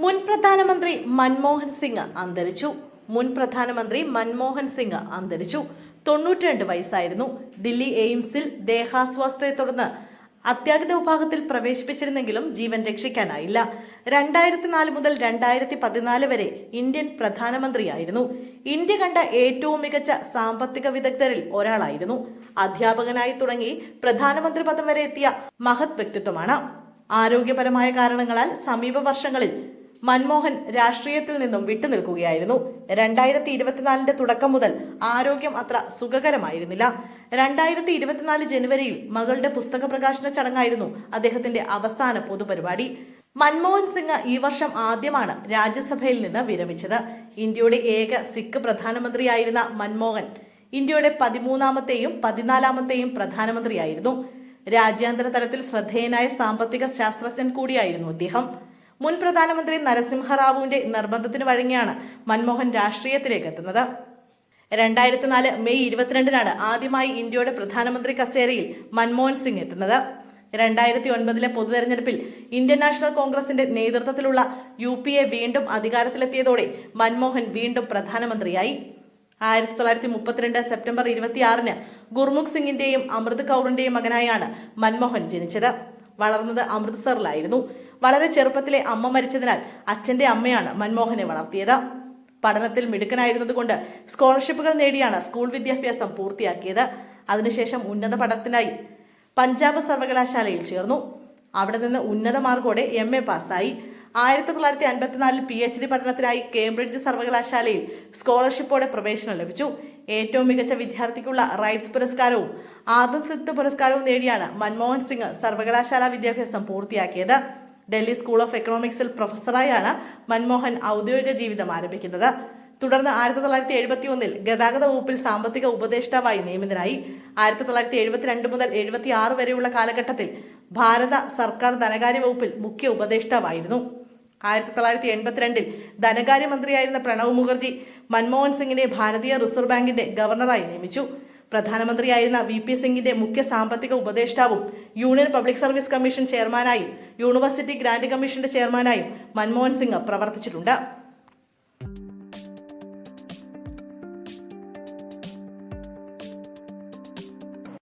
മുൻ പ്രധാനമന്ത്രി മൻമോഹൻ സിംഗ് അന്തരിച്ചു. മുൻ പ്രധാനമന്ത്രി മൻമോഹൻ സിംഗ് അന്തരിച്ചു. 92 വയസ്സായിരുന്നു. ദില്ലി എയിംസിൽ ദേഹാസ്വാസ്ഥ്യത്തെ തുടർന്ന് അത്യാഹിത വിഭാഗത്തിൽ പ്രവേശിപ്പിച്ചിരുന്നെങ്കിലും ജീവൻ രക്ഷിക്കാനായില്ല. 2004 മുതൽ 2014 വരെ ഇന്ത്യൻ പ്രധാനമന്ത്രിയായിരുന്നു. ഇന്ത്യ കണ്ട ഏറ്റവും മികച്ച സാമ്പത്തിക വിദഗ്ധരിൽ ഒരാളായിരുന്നു. അധ്യാപകനായി തുടങ്ങി പ്രധാനമന്ത്രി പദം വരെ എത്തിയ മഹത് വ്യക്തിത്വമാണ്. ആരോഗ്യപരമായ കാരണങ്ങളാൽ സമീപ വർഷങ്ങളിൽ മൻമോഹൻ രാഷ്ട്രീയത്തിൽ നിന്നും വിട്ടുനിൽക്കുകയായിരുന്നു. 2024 തുടക്കം മുതൽ ആരോഗ്യം അത്ര സുഖകരമായിരുന്നില്ല. 2024 ജനുവരിയിൽ മകളുടെ പുസ്തക പ്രകാശന ചടങ്ങായിരുന്നു അദ്ദേഹത്തിന്റെ അവസാന പൊതുപരിപാടി. മൻമോഹൻ സിംഗ് ഈ വർഷം ആദ്യമാണ് രാജ്യസഭയിൽ നിന്ന് വിരമിച്ചത്. ഇന്ത്യയുടെ ഏക സിഖ് പ്രധാനമന്ത്രിയായിരുന്ന മൻമോഹൻ ഇന്ത്യയുടെ 13ാമത്തെയും 14ാമത്തെയും പ്രധാനമന്ത്രിയായിരുന്നു. രാജ്യാന്തര തലത്തിൽ ശ്രദ്ധേയനായ സാമ്പത്തിക ശാസ്ത്രജ്ഞൻ കൂടിയായിരുന്നു അദ്ദേഹം. മുൻ പ്രധാനമന്ത്രി നരസിംഹറാവുവിന്റെ നിർബന്ധത്തിന് വഴങ്ങിയാണ് മൻമോഹൻ രാഷ്ട്രീയത്തിലേക്ക് എത്തുന്നത്. 2004 മെയ് 22-നാണ് ആദ്യമായി ഇന്ത്യയുടെ പ്രധാനമന്ത്രി കസേരയിൽ മൻമോഹൻ സിംഗ് എത്തുന്നത്. 2009 പൊതുതെരഞ്ഞെടുപ്പിൽ ഇന്ത്യൻ നാഷണൽ കോൺഗ്രസിന്റെ നേതൃത്വത്തിലുള്ള UPA വീണ്ടും അധികാരത്തിലെത്തിയതോടെ മൻമോഹൻ വീണ്ടും പ്രധാനമന്ത്രിയായി. 1932 സെപ്റ്റംബർ 26-ന് ഗുർമുഖ് സിംഗിന്റെയും അമൃത് കൗറിന്റെയും മകനായാണ് മൻമോഹൻ ജനിച്ചത്. വളർന്നത് അമൃത്സറിലായിരുന്നു. വളരെ ചെറുപ്പത്തിലെ അമ്മ മരിച്ചതിനാൽ അച്ഛന്റെ അമ്മയാണ് മൻമോഹനെ വളർത്തിയത്. പഠനത്തിൽ മിടുക്കനായിരുന്നതുകൊണ്ട് സ്കോളർഷിപ്പുകൾ നേടിയാണ് സ്കൂൾ വിദ്യാഭ്യാസം പൂർത്തിയാക്കിയത്. അതിനുശേഷം ഉന്നത പഠനത്തിനായി പഞ്ചാബ് സർവകലാശാലയിൽ ചേർന്നു. അവിടെ നിന്ന് ഉന്നത മാർക്കോടെ MA പാസ്സായി. 1954 PhD പഠനത്തിനായി കേംബ്രിഡ്ജ് സർവകലാശാലയിൽ സ്കോളർഷിപ്പോടെ പ്രവേശനം ലഭിച്ചു. ഏറ്റവും മികച്ച വിദ്യാർത്ഥിക്കുള്ള റൈറ്റ്സ് പുരസ്കാരവും ആദർശിത്വ പുരസ്കാരവും നേടിയാണ് മൻമോഹൻ സിംഗ് സർവകലാശാല വിദ്യാഭ്യാസം പൂർത്തിയാക്കിയത്. ഡൽഹി സ്കൂൾ ഓഫ് എക്കണോമിക്സിൽ പ്രൊഫസറായാണ് മൻമോഹൻ ഔദ്യോഗിക ജീവിതം ആരംഭിക്കുന്നത്. തുടർന്ന് 1971 ഗതാഗത വകുപ്പിൽ സാമ്പത്തിക ഉപദേഷ്ടാവായി നിയമിതനായി. 1972 മുതൽ 76 വരെയുള്ള കാലഘട്ടത്തിൽ ഭാരത സർക്കാർ ധനകാര്യ വകുപ്പിൽ മുഖ്യ ഉപദേഷ്ടാവായിരുന്നു. 1982 ധനകാര്യമന്ത്രിയായിരുന്ന പ്രണവ് മുഖർജി മൻമോഹൻ സിംഗിനെ ഭാരതീയ റിസർവ് ബാങ്കിന്റെ ഗവർണറായി നിയമിച്ചു. പ്രധാനമന്ത്രിയായിരുന്ന VP സിംഗിന്റെ മുഖ്യ സാമ്പത്തിക ഉപദേഷ്ടാവും യൂണിയൻ പബ്ലിക് സർവീസ് കമ്മീഷൻ ചെയർമാനായും യൂണിവേഴ്സിറ്റി ഗ്രാന്റ് കമ്മീഷന്റെ ചെയർമാനായും മൻമോഹൻ സിംഗ് പ്രവർത്തിച്ചിട്ടുണ്ട്.